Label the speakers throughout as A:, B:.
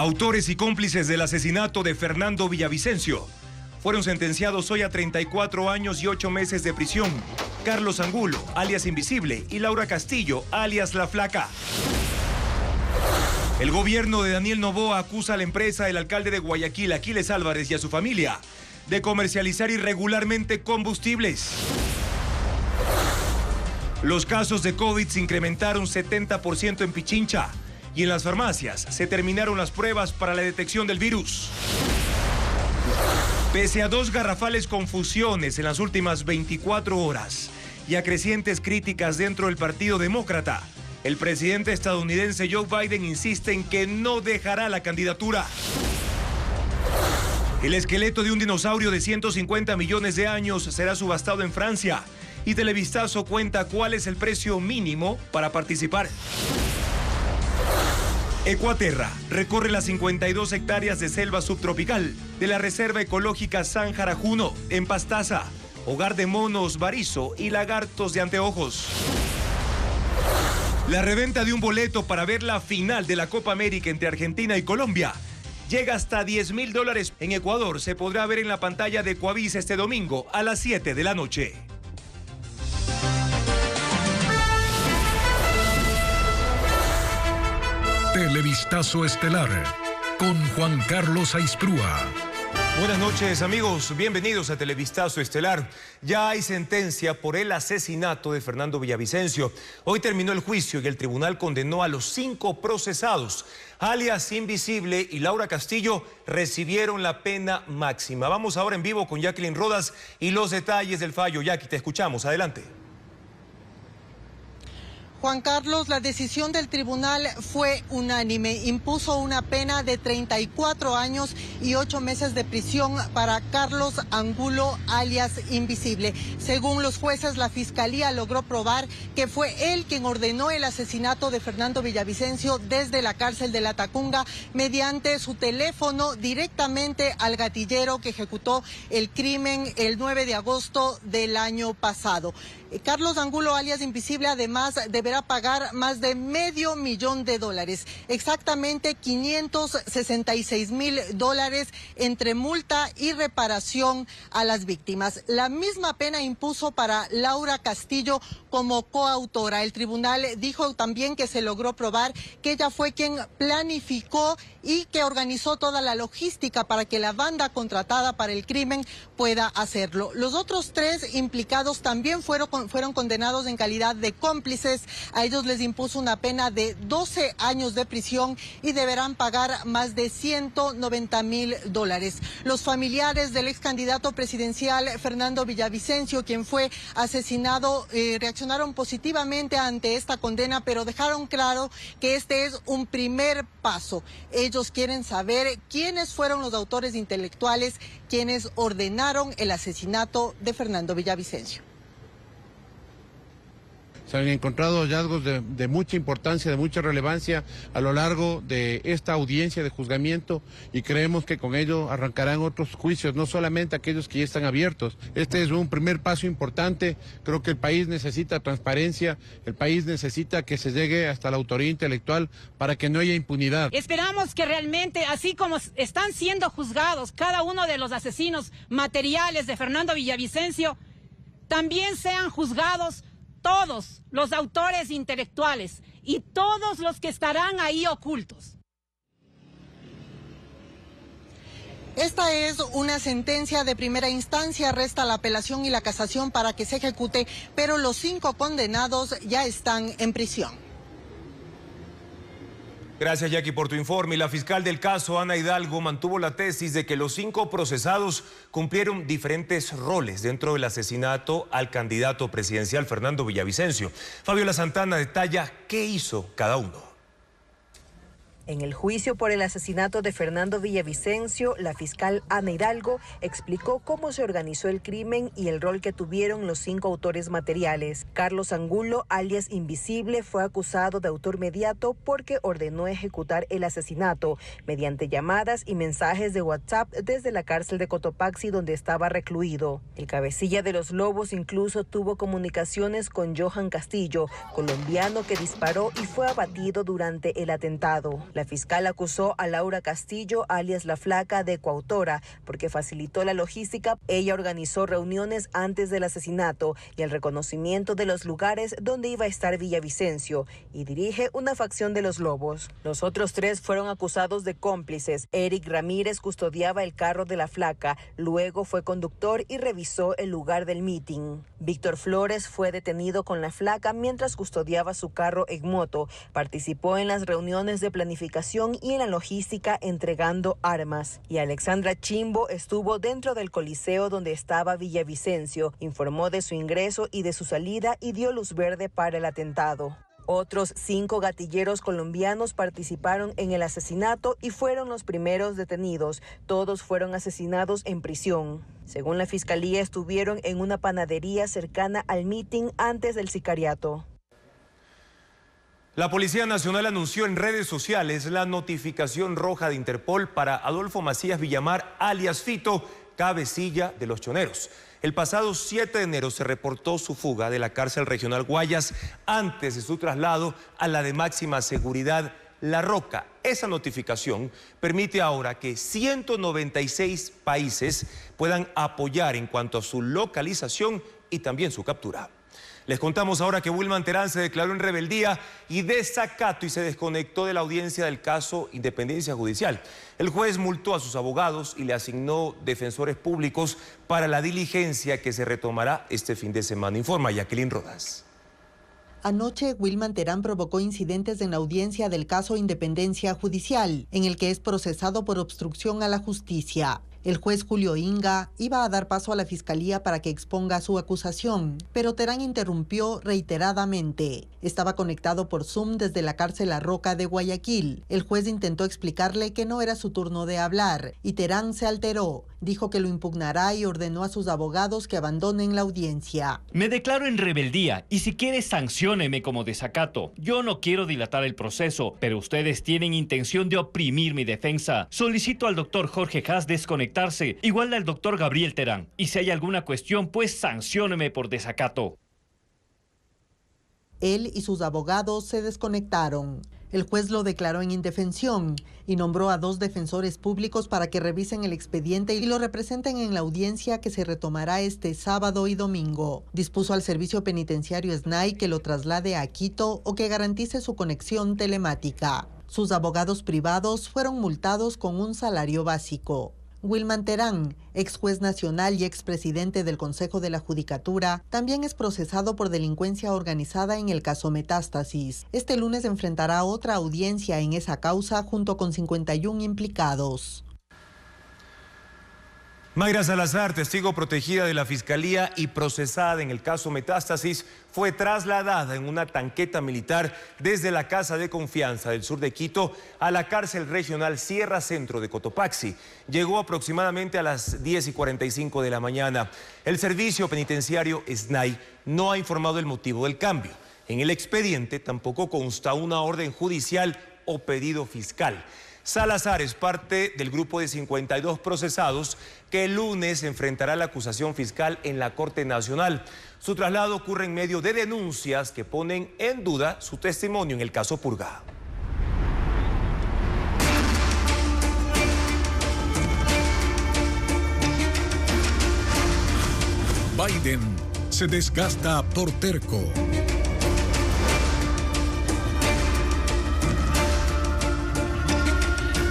A: Autores y cómplices del asesinato de Fernando Villavicencio fueron sentenciados hoy a 34 años y 8 meses de prisión. Carlos Angulo, alias Invisible, y Laura Castillo, alias La Flaca. El gobierno de Daniel Noboa acusa a la empresa del alcalde de Guayaquil, Aquiles Álvarez, y a su familia de comercializar irregularmente combustibles. Los casos de COVID se incrementaron 70% en Pichincha y en las farmacias se terminaron las pruebas para la detección del virus. Pese a 2 garrafales confusiones en las últimas 24 horas y a crecientes críticas dentro del Partido Demócrata, el presidente estadounidense Joe Biden insiste en que no dejará la candidatura. El esqueleto de un dinosaurio de 150 millones de años será subastado en Francia y Televistazo cuenta cuál es el precio mínimo para participar. Ecuaterra recorre las 52 hectáreas de selva subtropical de la Reserva Ecológica San Jarajuno, en Pastaza, hogar de monos barizo y lagartos de anteojos. La reventa de un boleto para ver la final de la Copa América entre Argentina y Colombia llega hasta $10,000. En Ecuador se podrá ver en la pantalla de Ecuavisa este domingo a las 7 de la noche.
B: Televistazo Estelar con Juan Carlos Aizprúa.
A: Buenas noches, amigos. Bienvenidos a Televistazo Estelar. Ya hay sentencia por el asesinato de Fernando Villavicencio. Hoy terminó el juicio y el tribunal condenó a los 5 procesados. Alias Invisible y Laura Castillo recibieron la pena máxima. Vamos ahora en vivo con Jacqueline Rodas y los detalles del fallo. Jackie, te escuchamos. Adelante.
C: Juan Carlos, la decisión del tribunal fue unánime. Impuso una pena de 34 años y 8 meses de prisión para Carlos Angulo, alias Invisible. Según los jueces, la fiscalía logró probar que fue él quien ordenó el asesinato de Fernando Villavicencio desde la cárcel de La Tacunga mediante su teléfono directamente al gatillero que ejecutó el crimen el 9 de agosto del año pasado. Carlos Angulo, alias Invisible, además deberá pagar más de $500,000, exactamente $566,000 entre multa y reparación a las víctimas. La misma pena impuso para Laura Castillo como coautora. El tribunal dijo también que se logró probar que ella fue quien planificó y que organizó toda la logística para que la banda contratada para el crimen pueda hacerlo. Los otros 3 implicados también fueron condenados en calidad de cómplices. A ellos les impuso una pena de 12 años de prisión y deberán pagar más de $190,000. Los familiares del ex candidato presidencial Fernando Villavicencio, quien fue asesinado, reaccionaron positivamente ante esta condena, pero dejaron claro que este es un primer paso. Ellos quieren saber quiénes fueron los autores intelectuales quienes ordenaron el asesinato de Fernando Villavicencio.
D: Se han encontrado hallazgos de mucha importancia, de mucha relevancia a lo largo de esta audiencia de juzgamiento y creemos que con ello arrancarán otros juicios, no solamente aquellos que ya están abiertos. Este es un primer paso importante. Creo que el país necesita transparencia, el país necesita que se llegue hasta la autoría intelectual para que no haya impunidad.
E: Esperamos que realmente, así como están siendo juzgados cada uno de los asesinos materiales de Fernando Villavicencio, también sean juzgados todos los autores intelectuales y todos los que estarán ahí ocultos.
C: Esta es una sentencia de primera instancia, resta la apelación y la casación para que se ejecute, pero los 5 condenados ya están en prisión.
A: Gracias, Jackie, por tu informe. Y la fiscal del caso, Ana Hidalgo, mantuvo la tesis de que los 5 procesados cumplieron diferentes roles dentro del asesinato al candidato presidencial Fernando Villavicencio. Fabiola Santana detalla qué hizo cada uno.
F: En el juicio por el asesinato de Fernando Villavicencio, la fiscal Ana Hidalgo explicó cómo se organizó el crimen y el rol que tuvieron los 5 autores materiales. Carlos Angulo, alias Invisible, fue acusado de autor mediato porque ordenó ejecutar el asesinato mediante llamadas y mensajes de WhatsApp desde la cárcel de Cotopaxi, donde estaba recluido. El cabecilla de los Lobos incluso tuvo comunicaciones con Johan Castillo, colombiano que disparó y fue abatido durante el atentado. La fiscal acusó a Laura Castillo, alias La Flaca, de coautora, porque facilitó la logística. Ella organizó reuniones antes del asesinato y el reconocimiento de los lugares donde iba a estar Villavicencio, y dirige una facción de los Lobos. Los otros 3 fueron acusados de cómplices. Eric Ramírez custodiaba el carro de La Flaca, luego fue conductor y revisó el lugar del meeting. Víctor Flores fue detenido con La Flaca mientras custodiaba su carro en moto. Participó en las reuniones de planificación y en la logística entregando armas. Y Alexandra Chimbo estuvo dentro del coliseo donde estaba Villavicencio, informó de su ingreso y de su salida y dio luz verde para el atentado. Otros 5 gatilleros colombianos participaron en el asesinato y fueron los primeros detenidos. Todos fueron asesinados en prisión. Según la fiscalía, estuvieron en una panadería cercana al mitin antes del sicariato.
A: La Policía Nacional anunció en redes sociales la notificación roja de Interpol para Adolfo Macías Villamar, alias Fito, cabecilla de los choneros. El pasado 7 de enero se reportó su fuga de la cárcel regional Guayas antes de su traslado a la de máxima seguridad La Roca. Esa notificación permite ahora que 196 países puedan apoyar en cuanto a su localización y también su captura. Les contamos ahora que Wilman Terán se declaró en rebeldía y desacato y se desconectó de la audiencia del caso Independencia Judicial. El juez multó a sus abogados y le asignó defensores públicos para la diligencia que se retomará este fin de semana, informa Jacqueline Rodas.
C: Anoche, Wilman Terán provocó incidentes en la audiencia del caso Independencia Judicial, en el que es procesado por obstrucción a la justicia. El juez Julio Inga iba a dar paso a la fiscalía para que exponga su acusación, pero Terán interrumpió reiteradamente. Estaba conectado por Zoom desde la cárcel La Roca de Guayaquil. El juez intentó explicarle que no era su turno de hablar y Terán se alteró. Dijo que lo impugnará y ordenó a sus abogados que abandonen la audiencia.
G: Me declaro en rebeldía y si quiere sancióneme como desacato. Yo no quiero dilatar el proceso, pero ustedes tienen intención de oprimir mi defensa. Solicito al doctor Jorge Haas desconectarse, igual al doctor Gabriel Terán. Y si hay alguna cuestión, pues sancióneme por desacato.
C: Él y sus abogados se desconectaron. El juez lo declaró en indefensión y nombró a 2 defensores públicos para que revisen el expediente y lo representen en la audiencia que se retomará este sábado y domingo. Dispuso al servicio penitenciario SNAI que lo traslade a Quito o que garantice su conexión telemática. Sus abogados privados fueron multados con un salario básico. Wilman Terán, ex juez nacional y expresidente del Consejo de la Judicatura, también es procesado por delincuencia organizada en el caso Metástasis. Este lunes enfrentará otra audiencia en esa causa junto con 51 implicados.
A: Mayra Salazar, testigo protegida de la Fiscalía y procesada en el caso Metástasis, fue trasladada en una tanqueta militar desde la Casa de Confianza del sur de Quito a la cárcel regional Sierra Centro de Cotopaxi. Llegó aproximadamente a las 10:45 de la mañana. El servicio penitenciario SNAI no ha informado el motivo del cambio. En el expediente tampoco consta una orden judicial o pedido fiscal. Salazar es parte del grupo de 52 procesados que el lunes enfrentará la acusación fiscal en la Corte Nacional. Su traslado ocurre en medio de denuncias que ponen en duda su testimonio en el caso Purga.
B: Biden se desgasta por terco.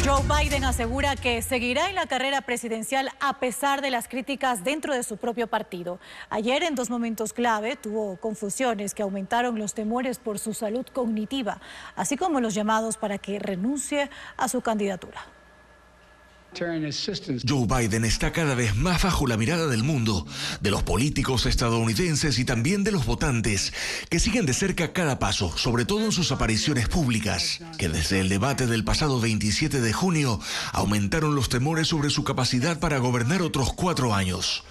H: Joe Biden asegura que seguirá en la carrera presidencial a pesar de las críticas dentro de su propio partido. Ayer, en 2 momentos clave, tuvo confusiones que aumentaron los temores por su salud cognitiva, así como los llamados para que renuncie a su candidatura.
I: Joe Biden está cada vez más bajo la mirada del mundo, de los políticos estadounidenses y también de los votantes, que siguen de cerca cada paso, sobre todo en sus apariciones públicas, que desde el debate del pasado 27 de junio aumentaron los temores sobre su capacidad para gobernar otros 4 años.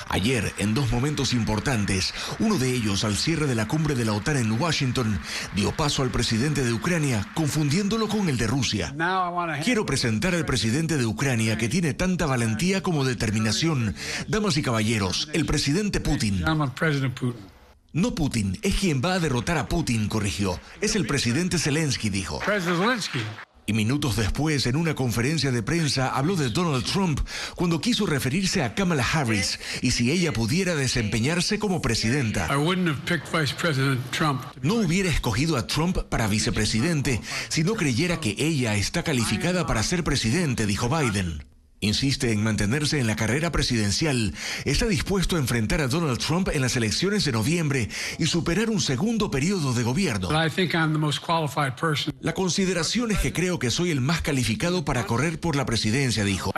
I: Ayer, en 2 momentos importantes, uno de ellos al cierre de la cumbre de la OTAN en Washington, dio paso al presidente de Ucrania, confundiéndolo con el de Rusia. Quiero presentar al presidente de Ucrania, que tiene tanta valentía como determinación. Damas y caballeros, el presidente Putin. No Putin, es quien va a derrotar a Putin, corrigió. Es el presidente Zelensky, dijo. Y minutos después, en una conferencia de prensa, habló de Donald Trump cuando quiso referirse a Kamala Harris y si ella pudiera desempeñarse como presidenta. No hubiera escogido a Trump para vicepresidente si no creyera que ella está calificada para ser presidente, dijo Biden. Insiste en mantenerse en la carrera presidencial. Está dispuesto a enfrentar a Donald Trump en las elecciones de noviembre y superar un segundo periodo de gobierno. La consideración es que creo que soy el más calificado para correr por la presidencia, dijo.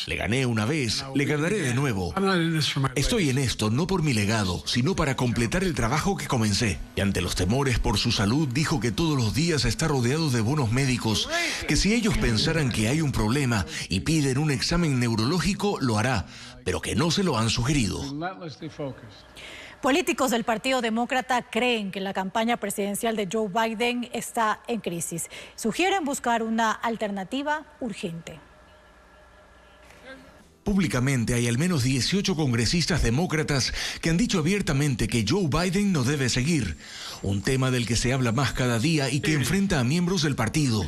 I: Le gané una vez, le ganaré de nuevo. Estoy en esto no por mi legado, sino para completar el trabajo que comencé. Y ante los temores por su salud, dijo que todos los días está rodeado de buenos médicos, que si ellos pensaran que hay un problema y piden un examen neurológico, lo hará, pero que no se lo han sugerido.
H: Políticos del Partido Demócrata creen que la campaña presidencial de Joe Biden está en crisis. Sugieren buscar una alternativa urgente.
I: Públicamente hay al menos 18 congresistas demócratas que han dicho abiertamente que Joe Biden no debe seguir, un tema del que se habla más cada día y que enfrenta a miembros del partido.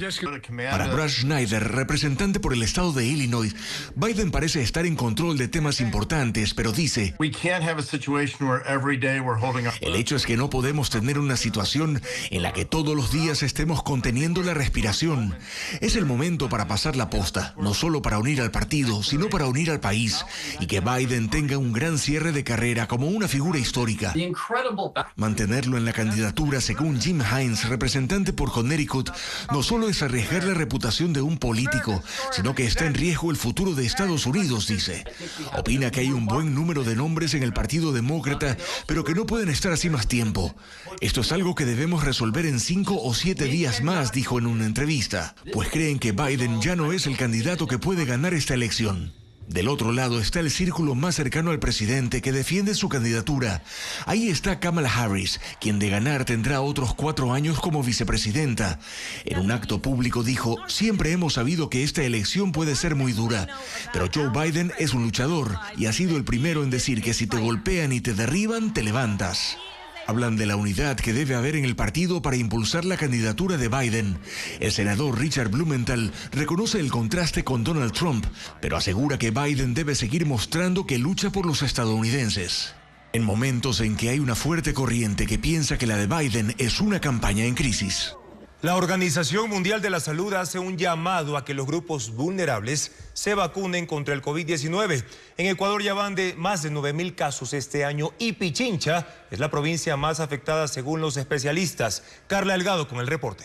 I: Para Brad Schneider, representante por el estado de Illinois, Biden parece estar en control de temas importantes, pero dice: el hecho es que no podemos tener una situación en la que todos los días estemos conteniendo la respiración. Es el momento para pasar la posta, no solo para unir al partido, sino para unir al país, y que Biden tenga un gran cierre de carrera como una figura histórica. Mantenerlo en la candidatura, según Jim Hines, representante por Connecticut, no solo es arriesgar la reputación de un político, sino que está en riesgo el futuro de Estados Unidos, dice. Opina que hay un buen número de nombres en el Partido Demócrata, pero que no pueden estar así más tiempo. Esto es algo que debemos resolver en 5 o 7 días más, dijo en una entrevista, pues creen que Biden ya no es el candidato que puede ganar esta elección. Del otro lado está el círculo más cercano al presidente que defiende su candidatura. Ahí está Kamala Harris, quien de ganar tendrá otros 4 años como vicepresidenta. En un acto público dijo: siempre hemos sabido que esta elección puede ser muy dura, pero Joe Biden es un luchador y ha sido el primero en decir que si te golpean y te derriban, te levantas. Hablan de la unidad que debe haber en el partido para impulsar la candidatura de Biden. El senador Richard Blumenthal reconoce el contraste con Donald Trump, pero asegura que Biden debe seguir mostrando que lucha por los estadounidenses. En momentos en que hay una fuerte corriente que piensa que la de Biden es una campaña en crisis.
A: La Organización Mundial de la Salud hace un llamado a que los grupos vulnerables se vacunen contra el COVID-19. En Ecuador ya van de más de 9.000 casos este año y Pichincha es la provincia más afectada según los especialistas. Carla Delgado con el reporte.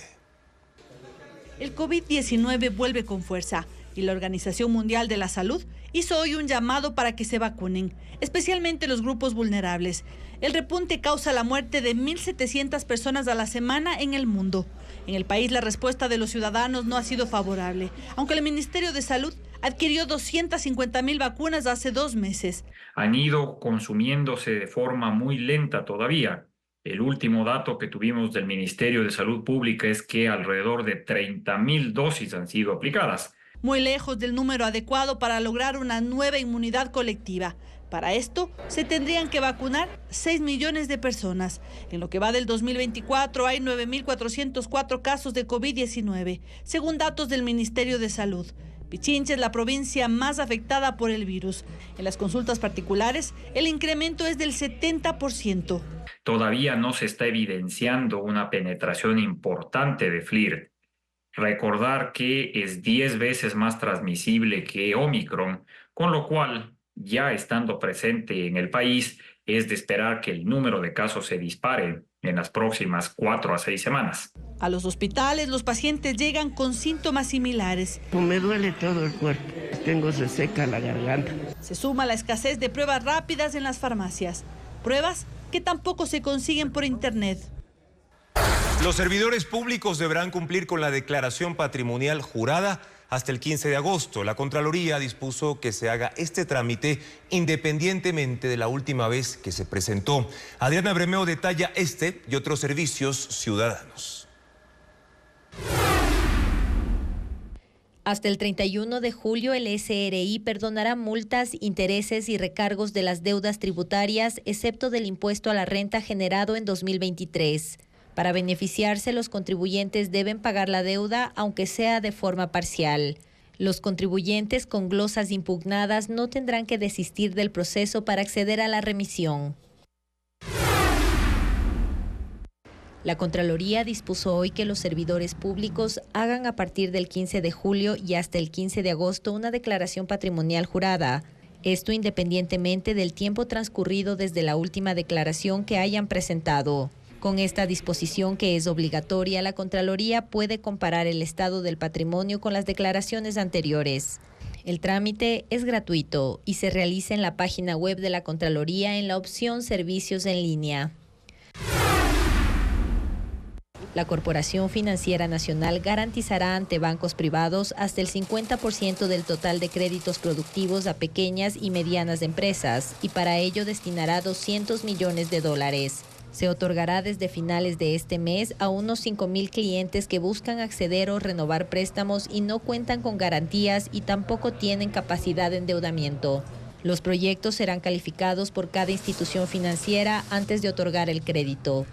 J: El COVID-19 vuelve con fuerza y la Organización Mundial de la Salud hizo hoy un llamado para que se vacunen, especialmente los grupos vulnerables. El repunte causa la muerte de 1.700 personas a la semana en el mundo. En el país la respuesta de los ciudadanos no ha sido favorable, aunque el Ministerio de Salud adquirió 250.000 vacunas hace 2 meses.
K: Han ido consumiéndose de forma muy lenta todavía. El último dato que tuvimos del Ministerio de Salud Pública es que alrededor de 30.000 dosis han sido aplicadas.
J: Muy lejos del número adecuado para lograr una nueva inmunidad colectiva. Para esto, se tendrían que vacunar 6 millones de personas. En lo que va del 2024, hay 9.404 casos de COVID-19, según datos del Ministerio de Salud. Pichincha es la provincia más afectada por el virus. En las consultas particulares, el incremento es del 70%.
K: Todavía no se está evidenciando una penetración importante de FLIR. Recordar que es 10 veces más transmisible que Omicron, con lo cual, ya estando presente en el país, es de esperar que el número de casos se dispare en las próximas 4 a 6 semanas.
J: A los hospitales, los pacientes llegan con síntomas similares.
L: Me duele todo el cuerpo, tengo seca la garganta.
J: Se suma la escasez de pruebas rápidas en las farmacias, pruebas que tampoco se consiguen por internet.
A: Los servidores públicos deberán cumplir con la declaración patrimonial jurada hasta el 15 de agosto. La Contraloría dispuso que se haga este trámite independientemente de la última vez que se presentó. Adriana Bremeo detalla este y otros servicios ciudadanos.
M: Hasta el 31 de julio, el SRI perdonará multas, intereses y recargos de las deudas tributarias, excepto del impuesto a la renta generado en 2023. Para beneficiarse, los contribuyentes deben pagar la deuda, aunque sea de forma parcial. Los contribuyentes con glosas impugnadas no tendrán que desistir del proceso para acceder a la remisión. La Contraloría dispuso hoy que los servidores públicos hagan a partir del 15 de julio y hasta el 15 de agosto una declaración patrimonial jurada. Esto independientemente del tiempo transcurrido desde la última declaración que hayan presentado. Con esta disposición, que es obligatoria, la Contraloría puede comparar el estado del patrimonio con las declaraciones anteriores. El trámite es gratuito y se realiza en la página web de la Contraloría en la opción Servicios en línea. La Corporación Financiera Nacional garantizará ante bancos privados hasta el 50% del total de créditos productivos a pequeñas y medianas empresas y para ello destinará $200 millones. Se otorgará desde finales de este mes a unos 5,000 clientes que buscan acceder o renovar préstamos y no cuentan con garantías y tampoco tienen capacidad de endeudamiento. Los proyectos serán calificados por cada institución financiera antes de otorgar el crédito.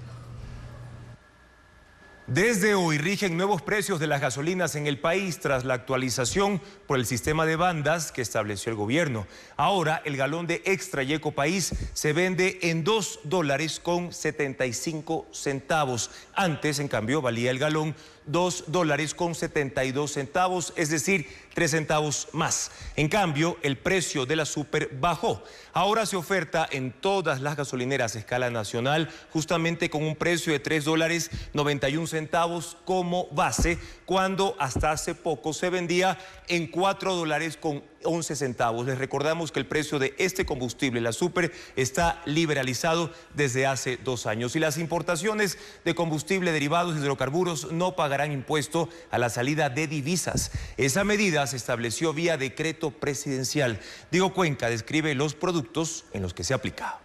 A: Desde hoy rigen nuevos precios de las gasolinas en el país tras la actualización por el sistema de bandas que estableció el gobierno. Ahora el galón de Extra y Ecopaís se vende en $2.75. Antes, en cambio, valía el galón $2.72, es decir, 3 centavos más. En cambio, el precio de la super bajó. Ahora se oferta en todas las gasolineras a escala nacional, justamente con un precio de $3.91 como base, cuando hasta hace poco se vendía en $4.11. Les recordamos que el precio de este combustible, la super, está liberalizado desde hace 2 años. Y las importaciones de combustible, derivados y hidrocarburos no pagarán impuesto a la salida de divisas. Esa medida se estableció vía decreto presidencial. Diego Cuenca describe los productos en los que se aplica.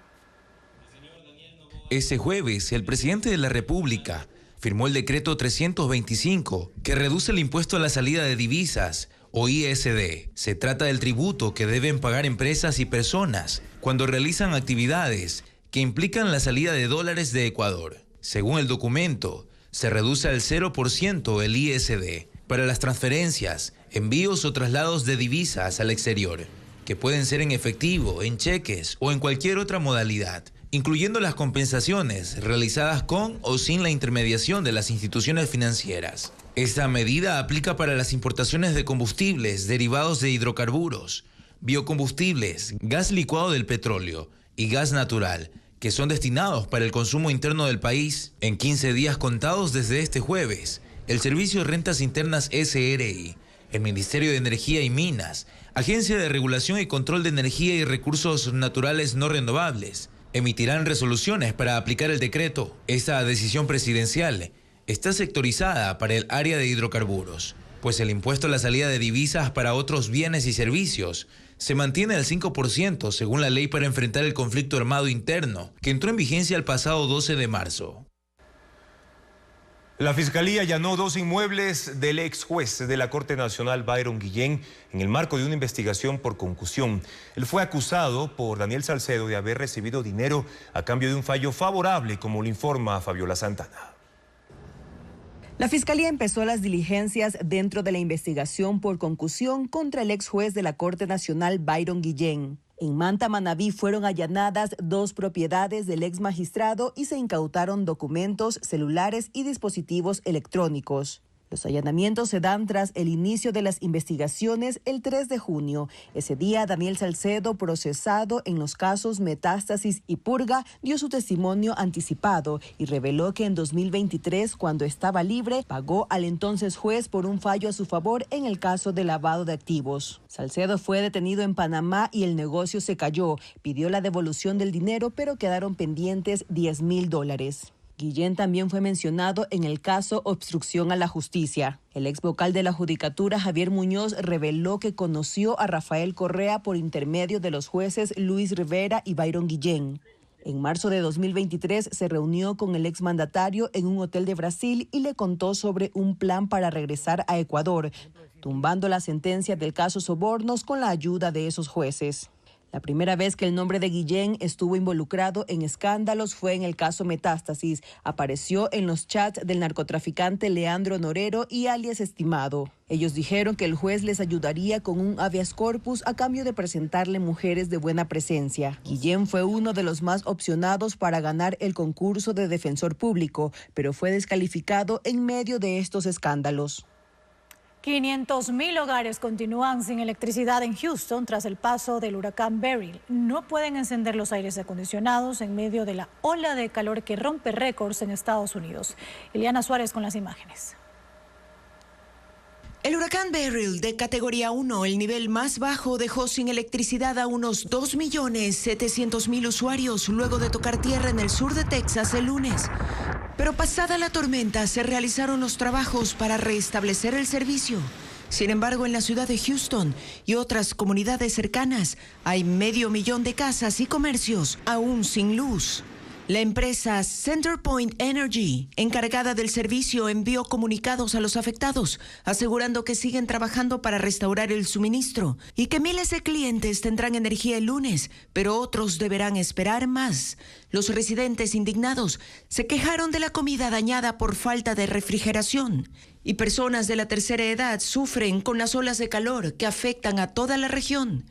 N: Ese jueves, el presidente de la República firmó el decreto 325, que reduce el impuesto a la salida de divisas, o ISD. Se trata del tributo que deben pagar empresas y personas cuando realizan actividades que implican la salida de dólares de Ecuador. Según el documento, se reduce al 0% el ISD para las transferencias, envíos o traslados de divisas al exterior, que pueden ser en efectivo, en cheques o en cualquier otra modalidad, incluyendo las compensaciones realizadas con o sin la intermediación de las instituciones financieras. Esta medida aplica para las importaciones de combustibles, derivados de hidrocarburos, biocombustibles, gas licuado del petróleo y gas natural, que son destinados para el consumo interno del país. En 15 días contados desde este jueves, el Servicio de Rentas Internas SRI, el Ministerio de Energía y Minas, Agencia de Regulación y Control de Energía y Recursos Naturales No Renovables, emitirán resoluciones para aplicar el decreto. Esta decisión presidencial está sectorizada para el área de hidrocarburos, pues el impuesto a la salida de divisas para otros bienes y servicios se mantiene al 5% según la ley para enfrentar el conflicto armado interno, que entró en vigencia el pasado 12 de marzo.
A: La Fiscalía allanó 2 inmuebles del ex juez de la Corte Nacional, Byron Guillén, en el marco de una investigación por concusión. Él fue acusado por Daniel Salcedo de haber recibido dinero a cambio de un fallo favorable, como lo informa Fabiola Santana.
F: La Fiscalía empezó las diligencias dentro de la investigación por concusión contra el ex juez de la Corte Nacional, Byron Guillén. En Manta, Manabí, fueron allanadas 2 propiedades del ex magistrado y se incautaron documentos, celulares y dispositivos electrónicos. Los allanamientos se dan tras el inicio de las investigaciones el 3 de junio. Ese día, Daniel Salcedo, procesado en los casos Metástasis y Purga, dio su testimonio anticipado y reveló que en 2023, cuando estaba libre, pagó al entonces juez por un fallo a su favor en el caso de lavado de activos. Salcedo fue detenido en Panamá y el negocio se cayó. Pidió la devolución del dinero, pero quedaron pendientes $10,000. Guillén también fue mencionado en el caso Obstrucción a la Justicia. El ex vocal de la Judicatura, Javier Muñoz, reveló que conoció a Rafael Correa por intermedio de los jueces Luis Rivera y Byron Guillén. En marzo de 2023 se reunió con el exmandatario en un hotel de Brasil y le contó sobre un plan para regresar a Ecuador, tumbando la sentencia del caso Sobornos con la ayuda de esos jueces.
O: La primera vez que el nombre de Guillén estuvo involucrado en escándalos fue en el caso Metástasis. Apareció en los chats del narcotraficante Leandro Norero y alias Estimado. Ellos dijeron que el juez les ayudaría con un habeas corpus a cambio de presentarle mujeres de buena presencia. Guillén fue uno de los más opcionados para ganar el concurso de defensor público, pero fue descalificado en medio de estos escándalos.
H: 500,000 hogares continúan sin electricidad en Houston tras el paso del huracán Beryl. No pueden encender los aires acondicionados en medio de la ola de calor que rompe récords en Estados Unidos. Eliana Suárez con las imágenes.
P: El huracán Beryl de categoría 1, el nivel más bajo, dejó sin electricidad a unos 2.700.000 usuarios luego de tocar tierra en el sur de Texas el lunes. Pero pasada la tormenta se realizaron los trabajos para restablecer el servicio. Sin embargo, en la ciudad de Houston y otras comunidades cercanas hay 500,000 de casas y comercios aún sin luz. La empresa CenterPoint Energy, encargada del servicio, envió comunicados a los afectados, asegurando que siguen trabajando para restaurar el suministro y que miles de clientes tendrán energía el lunes, pero otros deberán esperar más. Los residentes indignados se quejaron de la comida dañada por falta de refrigeración. Y personas de la tercera edad sufren con las olas de calor que afectan a toda la región.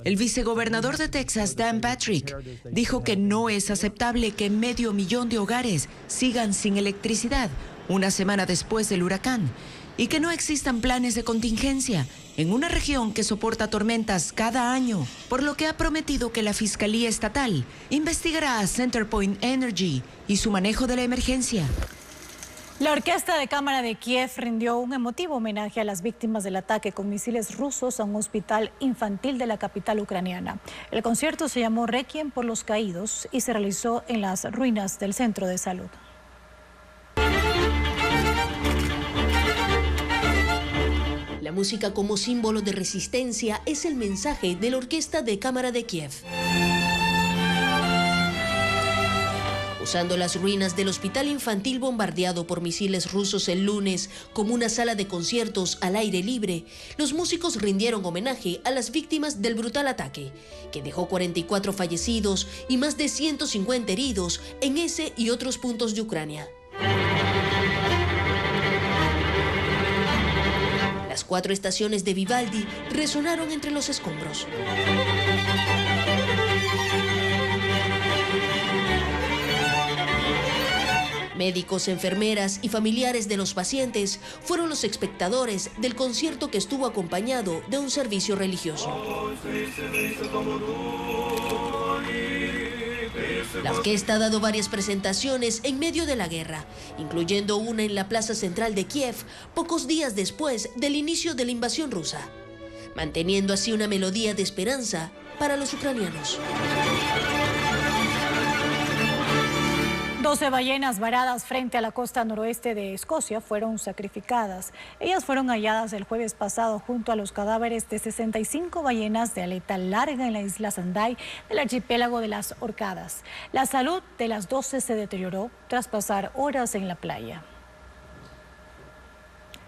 P: El vicegobernador de Texas, Dan Patrick, dijo que no es aceptable que 500,000 de hogares sigan sin electricidad una semana después del huracán y que no existan planes de contingencia en una región que soporta tormentas cada año, por lo que ha prometido que la Fiscalía Estatal investigará a CenterPoint Energy y su manejo de la emergencia.
H: La Orquesta de Cámara de Kiev rindió un emotivo homenaje a las víctimas del ataque con misiles rusos a un hospital infantil de la capital ucraniana. El concierto se llamó Requiem por los Caídos y se realizó en las ruinas del centro de salud.
Q: La música como símbolo de resistencia es el mensaje de la Orquesta de Cámara de Kiev. Usando las ruinas del hospital infantil bombardeado por misiles rusos el lunes como una sala de conciertos al aire libre, los músicos rindieron homenaje a las víctimas del brutal ataque, que dejó 44 fallecidos y más de 150 heridos en ese y otros puntos de Ucrania. Las 4 estaciones de Vivaldi resonaron entre los escombros. Médicos, enfermeras y familiares de los pacientes fueron los espectadores del concierto que estuvo acompañado de un servicio religioso. La orquesta ha dado varias presentaciones en medio de la guerra, incluyendo una en la plaza central de Kiev, pocos días después del inicio de la invasión rusa, manteniendo así una melodía de esperanza para los ucranianos.
H: 12 ballenas varadas frente a la costa noroeste de Escocia fueron sacrificadas. Ellas fueron halladas el jueves pasado junto a los cadáveres de 65 ballenas de aleta larga en la isla Sanday del archipiélago de las Orcadas. La salud de las 12 se deterioró tras pasar horas en la playa.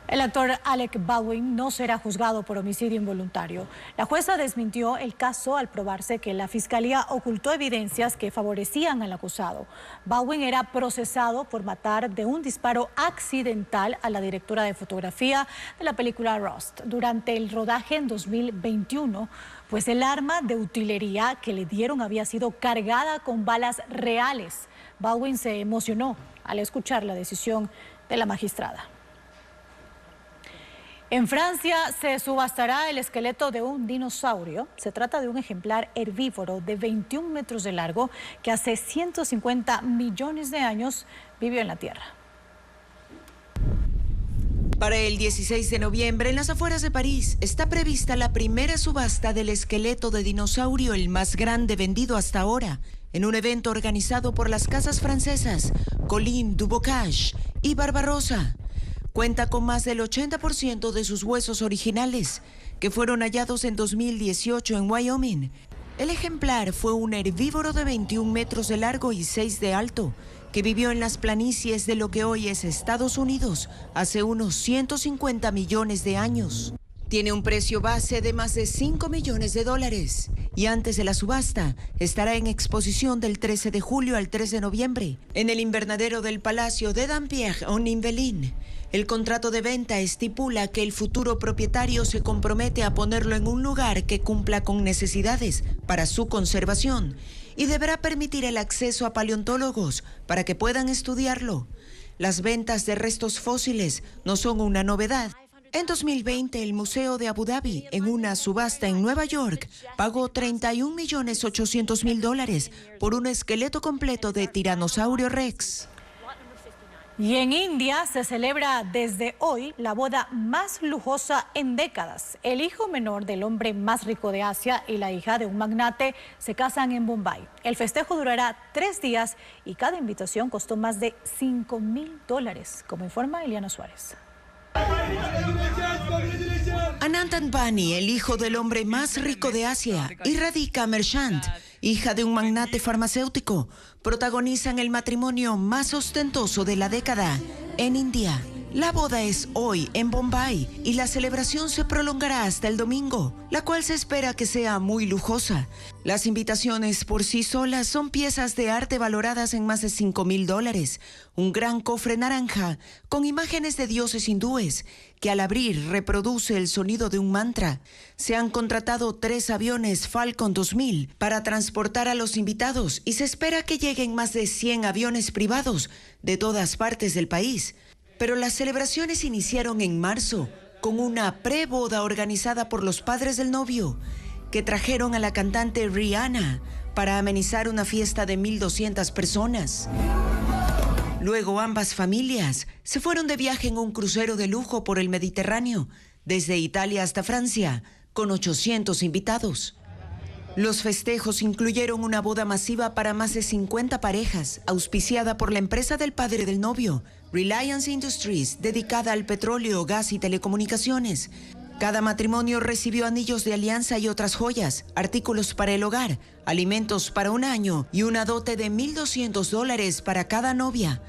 H: El actor Alec Baldwin no será juzgado por homicidio involuntario. La jueza desmintió el caso al probarse que la fiscalía ocultó evidencias que favorecían al acusado. Baldwin era procesado por matar de un disparo accidental a la directora de fotografía de la película Rust durante el rodaje en 2021, pues el arma de utilería que le dieron había sido cargada con balas reales. Baldwin se emocionó al escuchar la decisión de la magistrada. En Francia se subastará el esqueleto de un dinosaurio. Se trata de un ejemplar herbívoro de 21 metros de largo que hace 150 millones de años vivió en la Tierra.
P: Para el 16 de noviembre, en las afueras de París, está prevista la primera subasta del esqueleto de dinosaurio, el más grande vendido hasta ahora, en un evento organizado por las casas francesas Colline du Bocage y Barbarossa. Cuenta con más del 80% de sus huesos originales, que fueron hallados en 2018 en Wyoming. El ejemplar fue un herbívoro de 21 metros de largo y 6 de alto, que vivió en las planicies de lo que hoy es Estados Unidos hace unos 150 millones de años. Tiene un precio base de más de $5 millones y antes de la subasta estará en exposición del 13 de julio al 3 de noviembre en el invernadero del Palacio de Dampierre-en-Yvelines. El contrato de venta estipula que el futuro propietario se compromete a ponerlo en un lugar que cumpla con necesidades para su conservación y deberá permitir el acceso a paleontólogos para que puedan estudiarlo. Las ventas de restos fósiles no son una novedad. En 2020, el Museo de Abu Dhabi, en una subasta en Nueva York, pagó $31.800.000 por un esqueleto completo de Tiranosaurio Rex.
H: Y en India se celebra desde hoy la boda más lujosa en décadas. El hijo menor del hombre más rico de Asia y la hija de un magnate se casan en Bombay. El festejo durará 3 días y cada invitación costó más de $5.000, como informa Eliana Suárez.
P: Anand Ambani, el hijo del hombre más rico de Asia, y Radhika Merchant, hija de un magnate farmacéutico, protagonizan el matrimonio más ostentoso de la década en India. La boda es hoy en Bombay y la celebración se prolongará hasta el domingo, la cual se espera que sea muy lujosa. Las invitaciones por sí solas son piezas de arte valoradas en más de $5.000, un gran cofre naranja con imágenes de dioses hindúes que al abrir reproduce el sonido de un mantra. Se han contratado 3 aviones Falcon 2000 para transportar a los invitados y se espera que lleguen más de 100 aviones privados de todas partes del país. Pero las celebraciones iniciaron en marzo con una preboda organizada por los padres del novio, que trajeron a la cantante Rihanna para amenizar una fiesta de 1.200 personas. Luego ambas familias se fueron de viaje en un crucero de lujo por el Mediterráneo, desde Italia hasta Francia, con 800 invitados. Los festejos incluyeron una boda masiva para más de 50 parejas, auspiciada por la empresa del padre del novio, Reliance Industries, dedicada al petróleo, gas y telecomunicaciones. Cada matrimonio recibió anillos de alianza y otras joyas, artículos para el hogar, alimentos para un año y una dote de $1.200 para cada novia.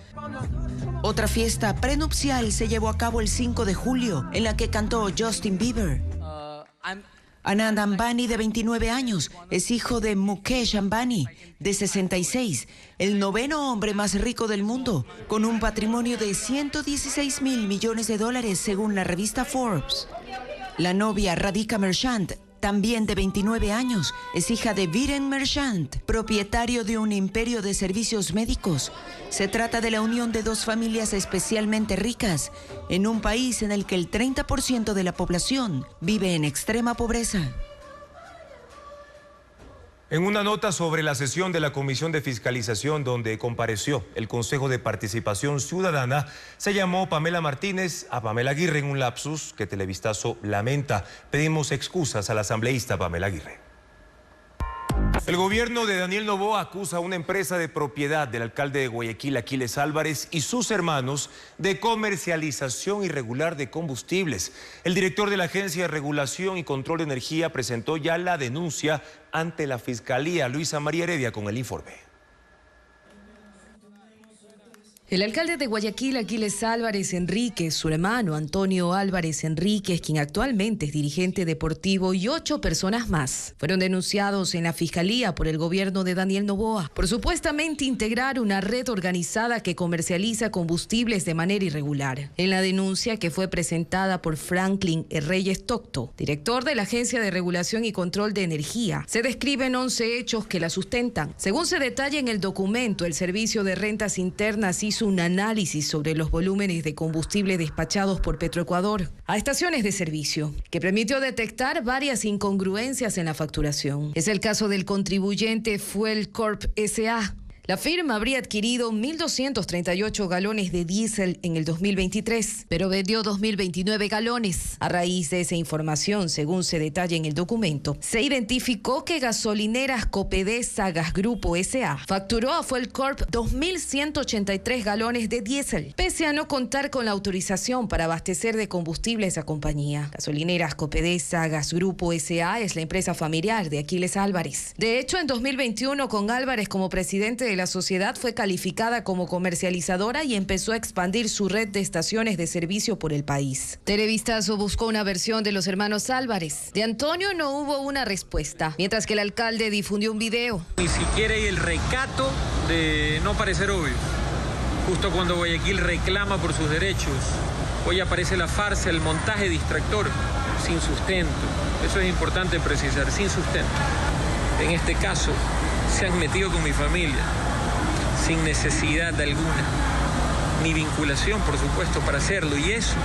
P: Otra fiesta prenupcial se llevó a cabo el 5 de julio, en la que cantó Justin Bieber. Anand Ambani, de 29 años, es hijo de Mukesh Ambani, de 66, el 9º hombre más rico del mundo, con un patrimonio de $116 mil millones según la revista Forbes. La novia Radhika Merchant, también de 29 años, es hija de Viren Merchant, propietario de un imperio de servicios médicos. Se trata de la unión de 2 familias especialmente ricas, en un país en el que el 30% de la población vive en extrema pobreza.
A: En una nota sobre la sesión de la Comisión de Fiscalización donde compareció el Consejo de Participación Ciudadana, se llamó Pamela Martínez a Pamela Aguirre en un lapsus que Televistazo lamenta. Pedimos excusas a la asambleísta Pamela Aguirre. El gobierno de Daniel Noboa acusa a una empresa de propiedad del alcalde de Guayaquil, Aquiles Álvarez, y sus hermanos de comercialización irregular de combustibles. El director de la Agencia de Regulación y Control de Energía presentó ya la denuncia ante la Fiscalía. Luisa María Heredia con el informe.
R: El alcalde de Guayaquil, Aquiles Álvarez Enríquez, su hermano Antonio Álvarez Enríquez, quien actualmente es dirigente deportivo, y 8 personas más fueron denunciados en la Fiscalía por el gobierno de Daniel Noboa por supuestamente integrar una red organizada que comercializa combustibles de manera irregular. En la denuncia, que fue presentada por Franklin Reyes Tocto, director de la Agencia de Regulación y Control de Energía, se describen 11 hechos que la sustentan. Según se detalla en el documento, el Servicio de Rentas Internas hizo un análisis sobre los volúmenes de combustible despachados por Petroecuador a estaciones de servicio, que permitió detectar varias incongruencias en la facturación. Es el caso del contribuyente Fuel Corp S.A. La firma habría adquirido 1.238 galones de diésel en el 2023, pero vendió 2.029 galones. A raíz de esa información, según se detalla en el documento, se identificó que Gasolineras Copedesa Gas Grupo S.A. facturó a Fuel Corp 2.183 galones de diésel, pese a no contar con la autorización para abastecer de combustible a esa compañía. Gasolineras Copedesa Gas Grupo S.A. es la empresa familiar de Aquiles Álvarez. De hecho, en 2021, con Álvarez como presidente de la sociedad fue calificada como comercializadora y empezó a expandir su red de estaciones de servicio por el país. Televistazo buscó una versión de los hermanos Álvarez. De Antonio no hubo una respuesta, mientras que el alcalde difundió un video.
S: Ni siquiera hay el recato de no parecer obvio. Justo cuando Guayaquil reclama por sus derechos, hoy aparece la farsa, el montaje distractor, sin sustento. Eso es importante precisar, sin sustento. En este caso, se han metido con mi familia, sin necesidad alguna, ni vinculación, por supuesto, para hacerlo, y eso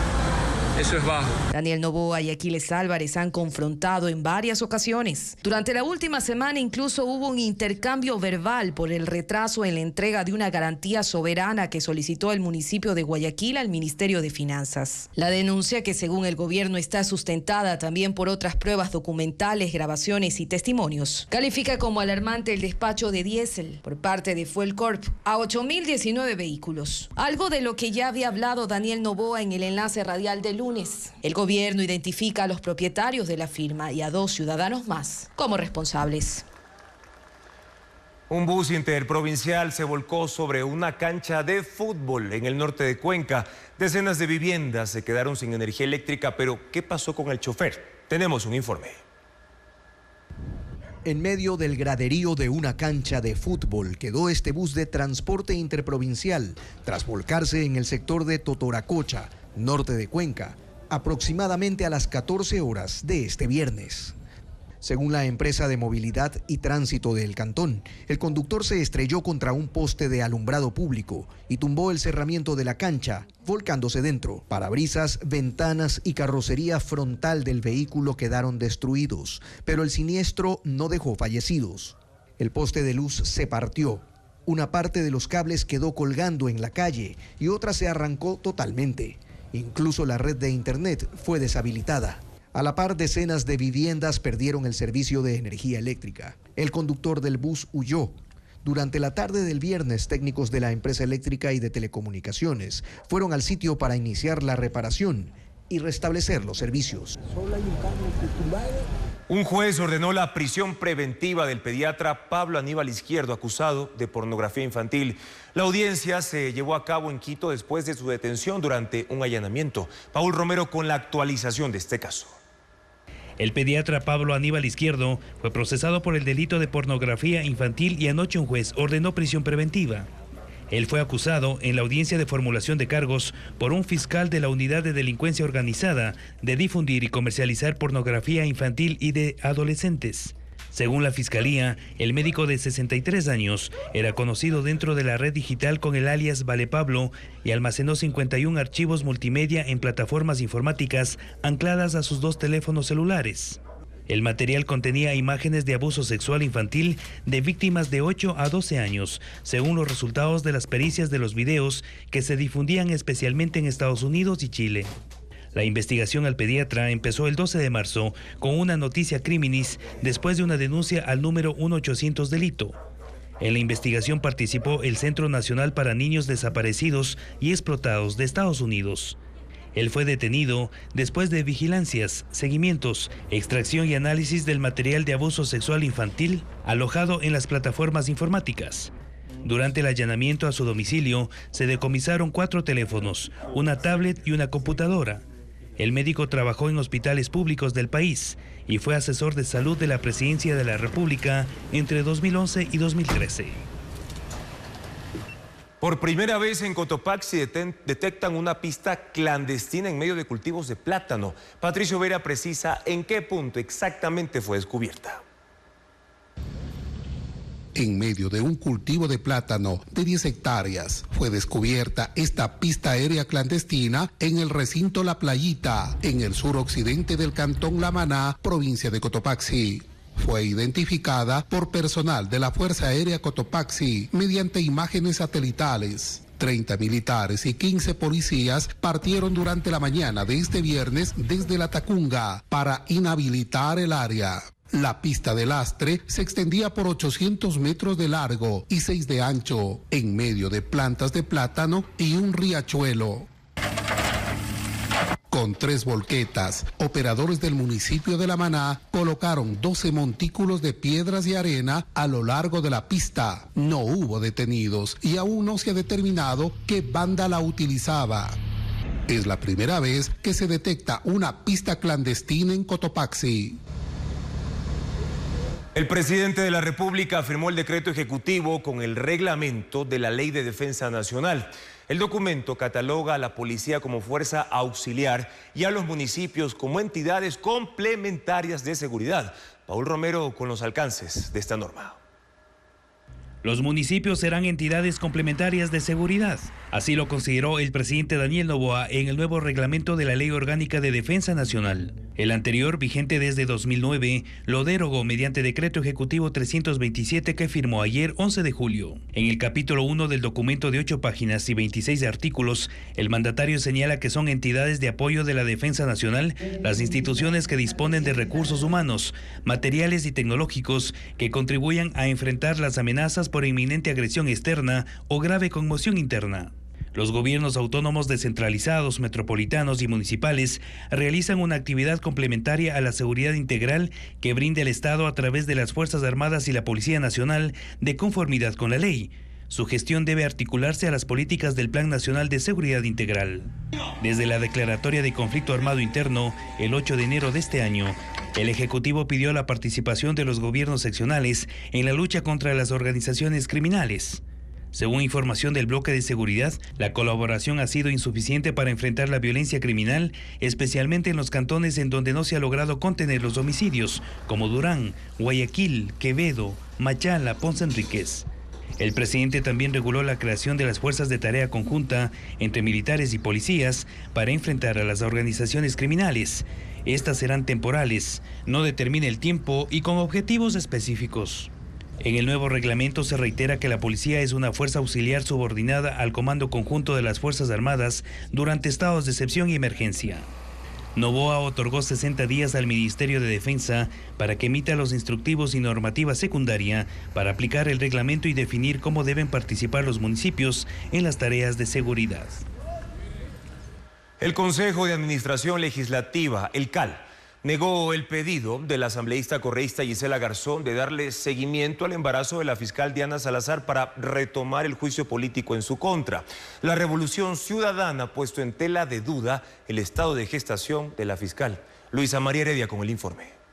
S: es bajo.
R: Daniel Noboa y Aquiles Álvarez han confrontado en varias ocasiones. Durante la última semana incluso hubo un intercambio verbal por el retraso en la entrega de una garantía soberana que solicitó el municipio de Guayaquil al Ministerio de Finanzas. La denuncia, que según el gobierno está sustentada también por otras pruebas documentales, grabaciones y testimonios, califica como alarmante el despacho de diésel por parte de Fuel Corp a 8.019 vehículos. Algo de lo que ya había hablado Daniel Noboa en el enlace radial de lunes. El gobierno identifica a los propietarios de la firma y a 2 ciudadanos más como responsables.
A: Un bus interprovincial se volcó sobre una cancha de fútbol en el norte de Cuenca. Decenas de viviendas se quedaron sin energía eléctrica, pero ¿qué pasó con el chofer? Tenemos un informe.
T: En medio del graderío de una cancha de fútbol quedó este bus de transporte interprovincial tras volcarse en el sector de Totoracocha, norte de Cuenca, aproximadamente a las 14 horas de este viernes. Según la empresa de movilidad y tránsito del cantón, el conductor se estrelló contra un poste de alumbrado público y tumbó el cerramiento de la cancha, volcándose dentro. Parabrisas, ventanas y carrocería frontal del vehículo quedaron destruidos, pero el siniestro no dejó fallecidos. El poste de luz se partió. Una parte de los cables quedó colgando en la calle y otra se arrancó totalmente. Incluso la red de internet fue deshabilitada. A la par, decenas de viviendas perdieron el servicio de energía eléctrica. El conductor del bus huyó. Durante la tarde del viernes, técnicos de la empresa eléctrica y de telecomunicaciones fueron al sitio para iniciar la reparación y restablecer los servicios.
A: Un juez ordenó la prisión preventiva del pediatra Pablo Aníbal Izquierdo, acusado de pornografía infantil. La audiencia se llevó a cabo en Quito después de su detención durante un allanamiento. Paul Romero con la actualización de este caso.
U: El pediatra Pablo Aníbal Izquierdo fue procesado por el delito de pornografía infantil y anoche un juez ordenó prisión preventiva. Él fue acusado en la audiencia de formulación de cargos por un fiscal de la Unidad de Delincuencia Organizada de difundir y comercializar pornografía infantil y de adolescentes. Según la Fiscalía, el médico de 63 años era conocido dentro de la red digital con el alias Vale Pablo y almacenó 51 archivos multimedia en plataformas informáticas ancladas a sus 2 teléfonos celulares. El material contenía imágenes de abuso sexual infantil de víctimas de 8 a 12 años, según los resultados de las pericias de los videos que se difundían especialmente en Estados Unidos y Chile. La investigación al pediatra empezó el 12 de marzo con una noticia criminis después de una denuncia al número 1800 delito. En la investigación participó el Centro Nacional para Niños Desaparecidos y Explotados de Estados Unidos. Él fue detenido después de vigilancias, seguimientos, extracción y análisis del material de abuso sexual infantil alojado en las plataformas informáticas. Durante el allanamiento a su domicilio, se decomisaron 4 teléfonos, una tablet y una computadora. El médico trabajó en hospitales públicos del país y fue asesor de salud de la Presidencia de la República entre 2011 y 2013.
A: Por primera vez en Cotopaxi detectan una pista clandestina en medio de cultivos de plátano. Patricio Vera precisa en qué punto exactamente fue descubierta.
V: En medio de un cultivo de plátano de 10 hectáreas, fue descubierta esta pista aérea clandestina en el recinto La Playita, en el suroccidente del cantón La Maná, provincia de Cotopaxi. Fue identificada por personal de la Fuerza Aérea Cotopaxi mediante imágenes satelitales. 30 militares y 15 policías partieron durante la mañana de este viernes desde La Tacunga para inhabilitar el área. La pista de lastre se extendía por 800 metros de largo y 6 de ancho, en medio de plantas de plátano y un riachuelo. Con 3 volquetas, operadores del municipio de La Maná colocaron 12 montículos de piedras y arena a lo largo de la pista. No hubo detenidos y aún no se ha determinado qué banda la utilizaba. Es la primera vez que se detecta una pista clandestina en Cotopaxi.
A: El presidente de la República firmó el decreto ejecutivo con el reglamento de la Ley de Defensa Nacional. El documento cataloga a la policía como fuerza auxiliar y a los municipios como entidades complementarias de seguridad. Paul Romero con los alcances de esta norma.
U: Los municipios serán entidades complementarias de seguridad. Así lo consideró el presidente Daniel Noboa en el nuevo reglamento de la Ley Orgánica de Defensa Nacional. El anterior, vigente desde 2009, lo derogó mediante decreto ejecutivo 327 que firmó ayer 11 de julio. En el capítulo 1 del documento de 8 páginas y 26 artículos, el mandatario señala que son entidades de apoyo de la defensa nacional las instituciones que disponen de recursos humanos, materiales y tecnológicos que contribuyan a enfrentar las amenazas por inminente agresión externa o grave conmoción interna. Los gobiernos autónomos descentralizados, metropolitanos y municipales realizan una actividad complementaria a la seguridad integral que brinda el Estado a través de las Fuerzas Armadas y la Policía Nacional de conformidad con la ley. Su gestión debe articularse a las políticas del Plan Nacional de Seguridad Integral. Desde la declaratoria de conflicto armado interno, el 8 de enero de este año, el Ejecutivo pidió la participación de los gobiernos seccionales en la lucha contra las organizaciones criminales. Según información del bloque de seguridad, la colaboración ha sido insuficiente para enfrentar la violencia criminal, especialmente en los cantones en donde no se ha logrado contener los homicidios, como Durán, Guayaquil, Quevedo, Machala, Ponce Enríquez. El presidente también reguló la creación de las fuerzas de tarea conjunta entre militares y policías para enfrentar a las organizaciones criminales. Estas serán temporales, no determina el tiempo y con objetivos específicos. En el nuevo reglamento se reitera que la policía es una fuerza auxiliar subordinada al Comando Conjunto de las Fuerzas Armadas durante estados de excepción y emergencia. Noboa otorgó 60 días al Ministerio de Defensa para que emita los instructivos y normativa secundaria para aplicar el reglamento y definir cómo deben participar los municipios en las tareas de seguridad.
A: El Consejo de Administración Legislativa, el CAL, negó el pedido de la asambleísta correísta Gisela Garzón de darle seguimiento al embarazo de la fiscal Diana Salazar para retomar el juicio político en su contra. La Revolución Ciudadana ha puesto en tela de duda el estado de gestación de la fiscal. Luisa María Heredia con el informe.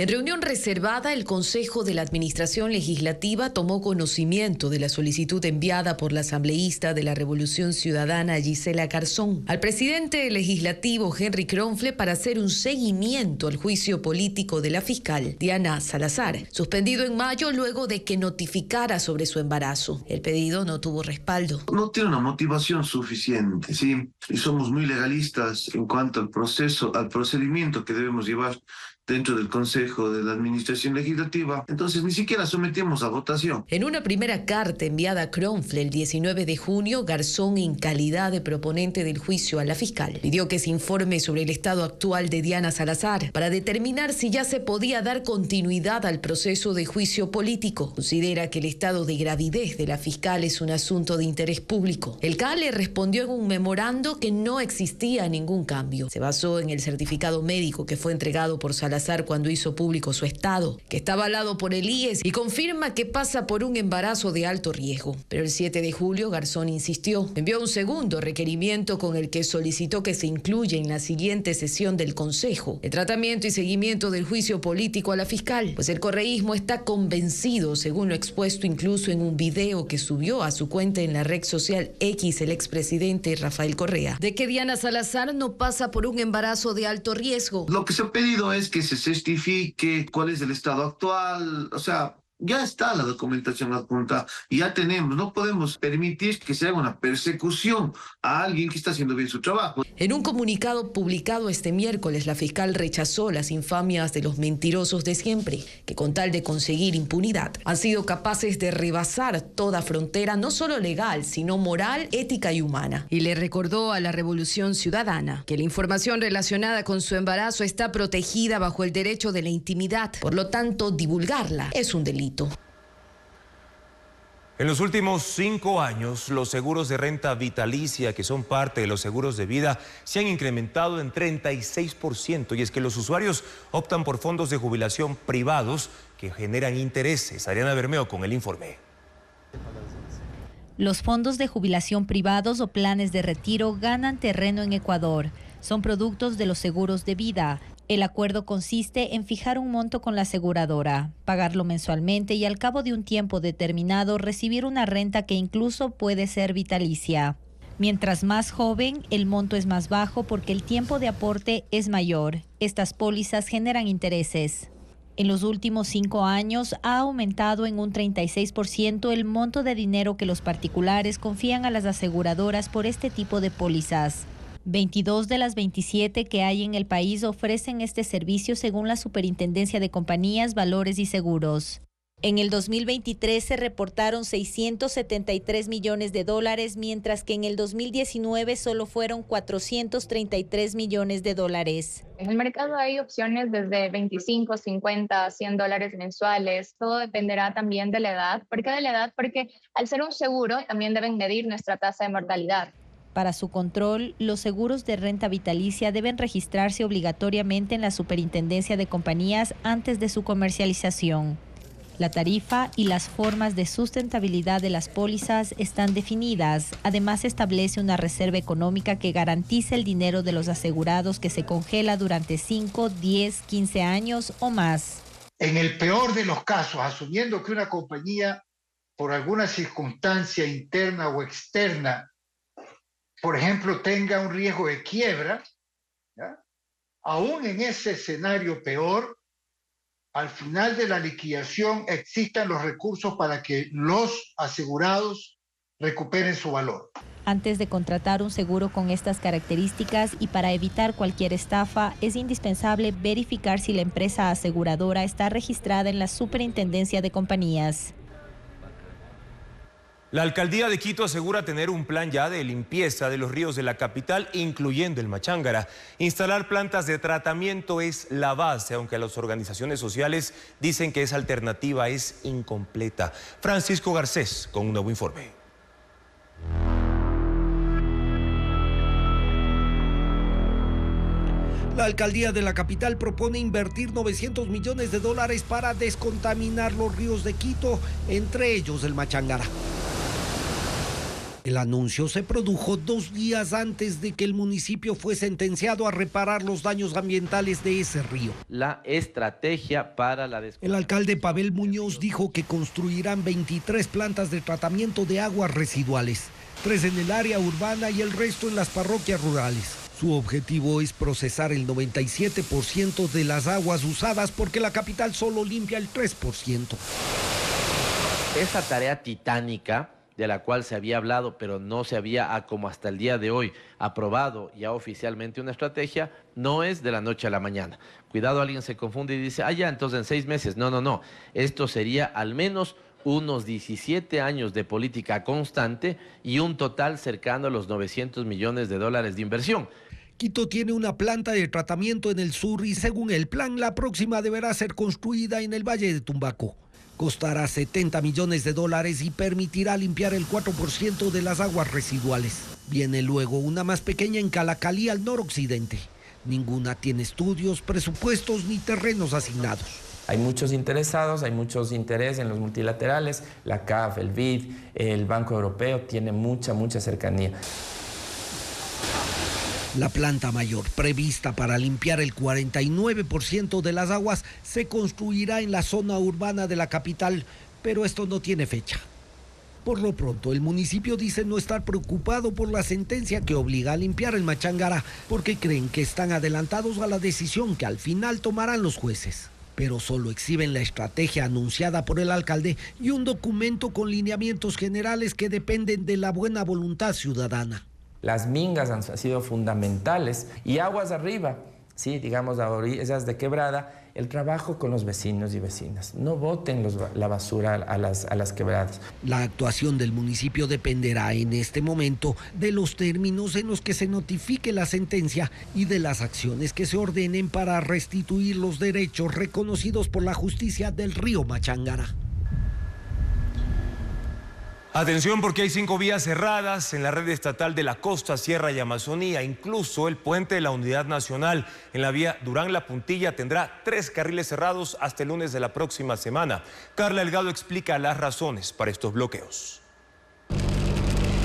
R: En reunión reservada, el Consejo de la Administración Legislativa tomó conocimiento de la solicitud enviada por la asambleísta de la Revolución Ciudadana Gisela Garzón al presidente legislativo Henry Kronfle para hacer un seguimiento al juicio político de la fiscal Diana Salazar, suspendido en mayo luego de que notificara sobre su embarazo. El pedido no tuvo respaldo.
D: No tiene una motivación suficiente, ¿sí? Y somos muy legalistas en cuanto al proceso, al procedimiento que debemos llevar dentro del Consejo de la Administración Legislativa, entonces ni siquiera sometimos a votación.
R: En una primera carta enviada a Kronfle el 19 de junio, Garzón, en calidad de proponente del juicio a la fiscal, pidió que se informe sobre el estado actual de Diana Salazar para determinar si ya se podía dar continuidad al proceso de juicio político. Considera que el estado de gravidez de la fiscal es un asunto de interés público. El CAL le respondió en un memorando que no existía ningún cambio. Se basó en el certificado médico que fue entregado por Salazar cuando hizo público su estado, que está avalado por el IES y confirma que pasa por un embarazo de alto riesgo. Pero el 7 de julio Garzón insistió. Envió un segundo requerimiento con el que solicitó que se incluya en la siguiente sesión del Consejo el tratamiento y seguimiento del juicio político a la fiscal, pues el correísmo está convencido, según lo expuesto incluso en un video que subió a su cuenta en la red social X el expresidente Rafael Correa, de que Diana Salazar no pasa por un embarazo de alto riesgo.
D: Lo que se ha pedido es que se certifique cuál es el estado actual, o sea, ya está la documentación adjunta, ya tenemos, no podemos permitir que se haga una persecución a alguien que está haciendo bien su trabajo.
R: En un comunicado publicado este miércoles, la fiscal rechazó las infamias de los mentirosos de siempre, que con tal de conseguir impunidad han sido capaces de rebasar toda frontera, no solo legal, sino moral, ética y humana. Y le recordó a la Revolución Ciudadana que la información relacionada con su embarazo está protegida bajo el derecho de la intimidad, por lo tanto, divulgarla es un delito.
A: En los últimos 5 años, los seguros de renta vitalicia, que son parte de los seguros de vida, se han incrementado en 36%. Y es que los usuarios optan por fondos de jubilación privados que generan intereses. Ariana Bermeo con el informe.
M: Los fondos de jubilación privados o planes de retiro ganan terreno en Ecuador. Son productos de los seguros de vida. El acuerdo consiste en fijar un monto con la aseguradora, pagarlo mensualmente y al cabo de un tiempo determinado recibir una renta que incluso puede ser vitalicia. Mientras más joven, el monto es más bajo porque el tiempo de aporte es mayor. Estas pólizas generan intereses. En los últimos 5 años ha aumentado en un 36% el monto de dinero que los particulares confían a las aseguradoras por este tipo de pólizas. 22 de las 27 que hay en el país ofrecen este servicio según la Superintendencia de Compañías, Valores y Seguros. En el 2023 se reportaron $673 millones, mientras que en el 2019 solo fueron $433 millones.
E: En el mercado hay opciones desde 25, 50, $100 mensuales. Todo dependerá también de la edad. ¿Por qué de la edad? Porque al ser un seguro también deben medir nuestra tasa de mortalidad.
M: Para su control, los seguros de renta vitalicia deben registrarse obligatoriamente en la Superintendencia de Compañías antes de su comercialización. La tarifa y las formas de sustentabilidad de las pólizas están definidas. Además, establece una reserva económica que garantiza el dinero de los asegurados que se congela durante 5, 10, 15 años o más.
G: En el peor de los casos, asumiendo que una compañía, por alguna circunstancia interna o externa, por ejemplo, tenga un riesgo de quiebra, ¿ya? Aún en ese escenario peor, al final de la liquidación existan los recursos para que los asegurados recuperen su valor.
M: Antes de contratar un seguro con estas características y para evitar cualquier estafa, es indispensable verificar si la empresa aseguradora está registrada en la Superintendencia de Compañías.
A: La alcaldía de Quito asegura tener un plan ya de limpieza de los ríos de la capital, incluyendo el Machángara. Instalar plantas de tratamiento es la base, aunque las organizaciones sociales dicen que esa alternativa es incompleta. Francisco Garcés con un nuevo informe.
W: La alcaldía de la capital propone invertir $900 millones para descontaminar los ríos de Quito, entre ellos el Machángara. El anuncio se produjo 2 días antes de que el municipio fue sentenciado a reparar los daños ambientales de ese río.
X: La estrategia para la
W: El alcalde Pavel Muñoz dijo que construirán 23 plantas de tratamiento de aguas residuales, 3 en el área urbana y el resto en las parroquias rurales. Su objetivo es procesar el 97% de las aguas usadas porque la capital solo limpia el 3%.
X: Esa tarea titánica de la cual se había hablado, pero no se había, como hasta el día de hoy, aprobado ya oficialmente una estrategia, no es de la noche a la mañana. Cuidado, alguien se confunde y dice, ya, entonces en 6 meses. No. Esto sería al menos unos 17 años de política constante y un total cercano a los $900 millones de inversión.
W: Quito tiene una planta de tratamiento en el sur y según el plan, la próxima deberá ser construida en el Valle de Tumbaco. Costará $70 millones y permitirá limpiar el 4% de las aguas residuales. Viene luego una más pequeña en Calacalí, al noroccidente. Ninguna tiene estudios, presupuestos ni terrenos asignados.
Y: Hay muchos interesados, hay muchos intereses en los multilaterales, la CAF, el BID, el Banco Europeo, tiene mucha cercanía.
W: La planta mayor, prevista para limpiar el 49% de las aguas, se construirá en la zona urbana de la capital, pero esto no tiene fecha. Por lo pronto, el municipio dice no estar preocupado por la sentencia que obliga a limpiar el Machángara, porque creen que están adelantados a la decisión que al final tomarán los jueces. Pero solo exhiben la estrategia anunciada por el alcalde y un documento con lineamientos generales que dependen de la buena voluntad ciudadana.
Y: Las mingas han sido fundamentales y aguas arriba, sí, digamos a orillas de quebrada, el trabajo con los vecinos y vecinas. No boten la basura a las quebradas.
W: La actuación del municipio dependerá en este momento de los términos en los que se notifique la sentencia y de las acciones que se ordenen para restituir los derechos reconocidos por la justicia del río Machángara.
A: Atención porque hay 5 vías cerradas en la red estatal de la costa, sierra y Amazonía. Incluso el puente de la Unidad Nacional en la vía Durán-La Puntilla tendrá 3 carriles cerrados hasta el lunes de la próxima semana. Carla Delgado explica las razones para estos bloqueos.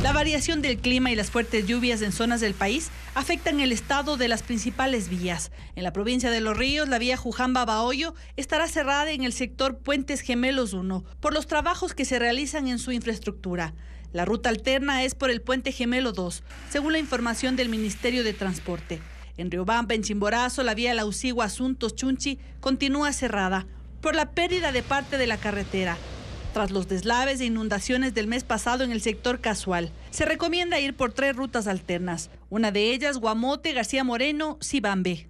J: La variación del clima y las fuertes lluvias en zonas del país afectan el estado de las principales vías. En la provincia de Los Ríos, la vía Jujamba-Bahoyo estará cerrada en el sector Puentes Gemelos 1 por los trabajos que se realizan en su infraestructura. La ruta alterna es por el Puente Gemelo 2, según la información del Ministerio de Transporte. En Riobamba, en Chimborazo, la vía Lausigua-Asuntos-Chunchi continúa cerrada por la pérdida de parte de la carretera. Tras los deslaves e inundaciones del mes pasado en el sector Casual, se recomienda ir por 3 rutas alternas. Una de ellas, Guamote, García Moreno, Sibambe.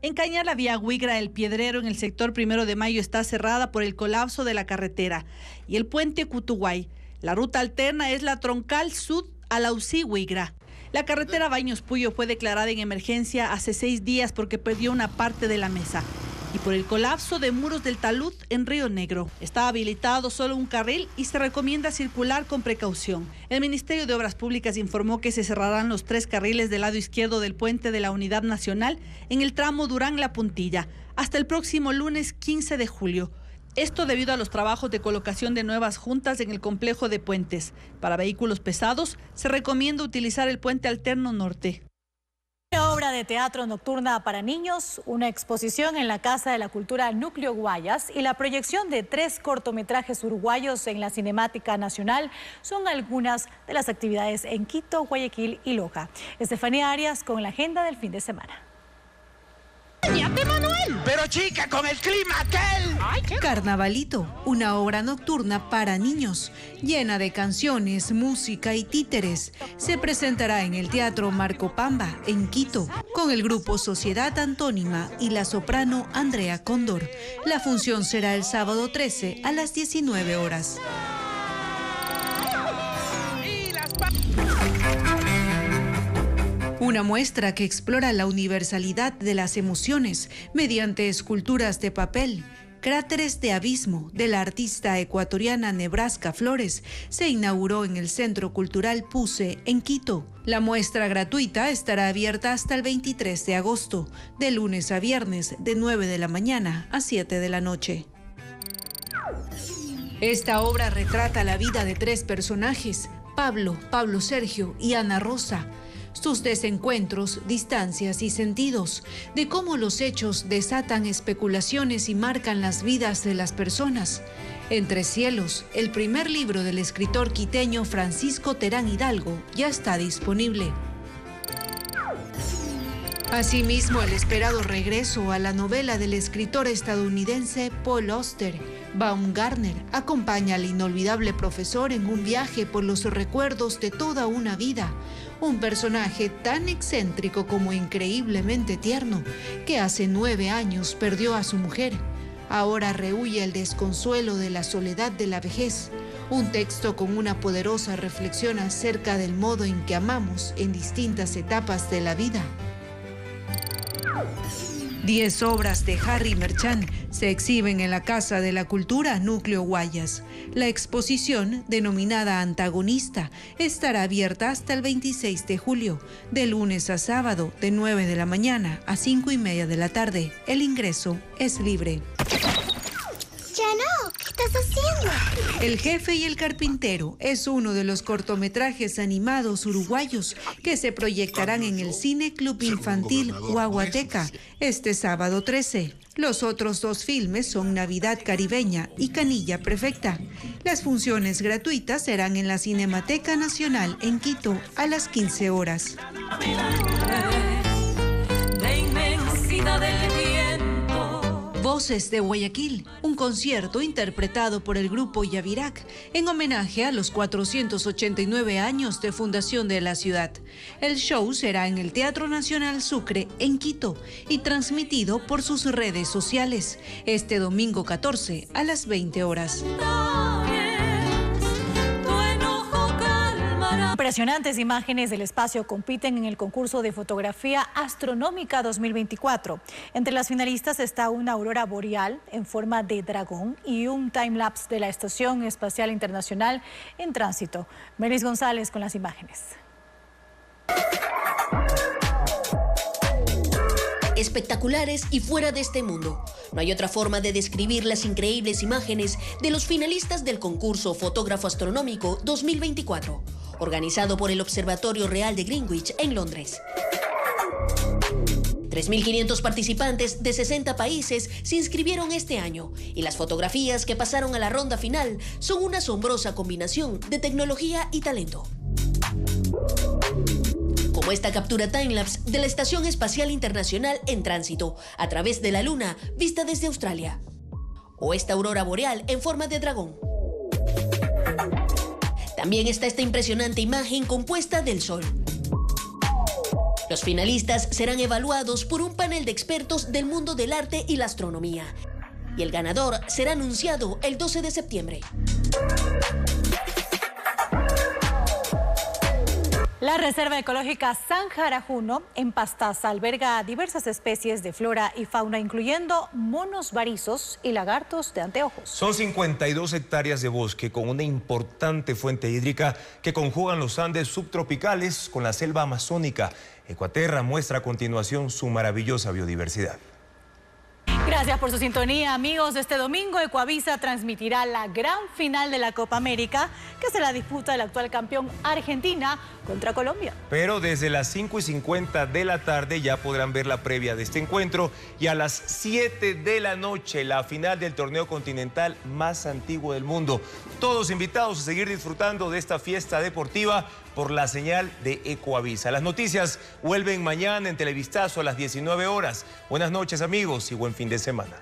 J: En Cañar, la vía Huigra El Piedrero en el sector 1 de Mayo está cerrada por el colapso de la carretera. Y el puente Cutuguay. La ruta alterna es la troncal Sud a Lausí-Huigra. La carretera Baños Puyo fue declarada en emergencia hace 6 días porque perdió una parte de la mesa. Y por el colapso de muros del talud en Río Negro. Está habilitado solo un carril y se recomienda circular con precaución. El Ministerio de Obras Públicas informó que se cerrarán los 3 carriles del lado izquierdo del puente de la Unidad Nacional en el tramo Durán-La Puntilla hasta el próximo lunes 15 de julio. Esto debido a los trabajos de colocación de nuevas juntas en el complejo de puentes. Para vehículos pesados, se recomienda utilizar el puente alterno norte.
H: Una obra de teatro nocturna para niños, una exposición en la Casa de la Cultura Núcleo Guayas y la proyección de 3 cortometrajes uruguayos en la Cinemática Nacional son algunas de las actividades en Quito, Guayaquil y Loja. Estefanía Arias con la agenda del fin de semana.
B: ¡Cállate, Manuel! Pero chica, con el clima aquel. Ay, ¿qué?
C: Carnavalito, una obra nocturna para niños, llena de canciones, música y títeres. Se presentará en el Teatro Marco Pamba, en Quito, con el grupo Sociedad Antónima y la soprano Andrea Cóndor. La función será el sábado 13 a las 19 horas. Una muestra que explora la universalidad de las emociones mediante esculturas de papel. Cráteres de abismo, de la artista ecuatoriana Nebraska Flores, se inauguró en el Centro Cultural Puse, en Quito. La muestra gratuita estará abierta hasta el 23 de agosto, de lunes a viernes, de 9 de la mañana a 7 de la noche. Esta obra retrata la vida de 3 personajes, Pablo, Pablo Sergio y Ana Rosa. Sus desencuentros, distancias y sentidos, de cómo los hechos desatan especulaciones y marcan las vidas de las personas. Entre Cielos, el primer libro del escritor quiteño Francisco Terán Hidalgo, ya está disponible. Asimismo, el esperado regreso a la novela del escritor estadounidense Paul Auster, Baumgartner, acompaña al inolvidable profesor en un viaje por los recuerdos de toda una vida. Un personaje tan excéntrico como increíblemente tierno, que hace 9 años perdió a su mujer. Ahora rehúye el desconsuelo de la soledad de la vejez. Un texto con una poderosa reflexión acerca del modo en que amamos en distintas etapas de la vida. 10 obras de Harry Merchant se exhiben en la Casa de la Cultura Núcleo Guayas. La exposición, denominada Antagonista, estará abierta hasta el 26 de julio, de lunes a sábado, de 9 de la mañana a 5:30 de la tarde. El ingreso es libre.
B: Chano, ¿qué estás haciendo?
C: El jefe y el carpintero es uno de los cortometrajes animados uruguayos que se proyectarán en el Cine Club Infantil Guaguateca este sábado 13. Los otros 2 filmes son Navidad Caribeña y Canilla Perfecta. Las funciones gratuitas serán en la Cinemateca Nacional en Quito a las 15 horas.
B: De inmensidad del viento.
C: Voces de Guayaquil, un concierto interpretado por el grupo Yavirac en homenaje a los 489 años de fundación de la ciudad. El show será en el Teatro Nacional Sucre, en Quito, y transmitido por sus redes sociales, este domingo 14 a las 20 horas.
B: Tu enojo calmará.
H: Impresionantes imágenes del espacio compiten en el concurso de fotografía astronómica 2024. Entre las finalistas está una aurora boreal en forma de dragón y un timelapse de la Estación Espacial Internacional en tránsito. Meris González con las imágenes.
Q: Espectaculares y fuera de este mundo. No hay otra forma de describir las increíbles imágenes de los finalistas del concurso Fotógrafo Astronómico 2024, organizado por el Observatorio Real de Greenwich en Londres. 3.500 participantes de 60 países se inscribieron este año y las fotografías que pasaron a la ronda final son una asombrosa combinación de tecnología y talento. Como esta captura timelapse de la Estación Espacial Internacional en tránsito a través de la Luna vista desde Australia. O esta aurora boreal en forma de dragón. También está esta impresionante imagen compuesta del Sol. Los finalistas serán evaluados por un panel de expertos del mundo del arte y la astronomía. Y el ganador será anunciado el 12 de septiembre.
H: La Reserva Ecológica San Jarajuno en Pastaza alberga diversas especies de flora y fauna, incluyendo monos varizos y lagartos de anteojos.
A: Son 52 hectáreas de bosque con una importante fuente hídrica que conjugan los Andes subtropicales con la selva amazónica. Ecuaterra muestra a continuación su maravillosa biodiversidad.
H: Gracias por su sintonía, amigos. Este domingo Ecuavisa transmitirá la gran final de la Copa América, que será disputa del actual campeón Argentina contra Colombia.
A: Pero desde las 5:50 de la tarde ya podrán ver la previa de este encuentro y a las 7 de la noche la final del torneo continental más antiguo del mundo. Todos invitados a seguir disfrutando de esta fiesta deportiva por la señal de Ecuavisa. Las noticias vuelven mañana en Televistazo a las 19 horas. Buenas noches, amigos, y buen fin de semana.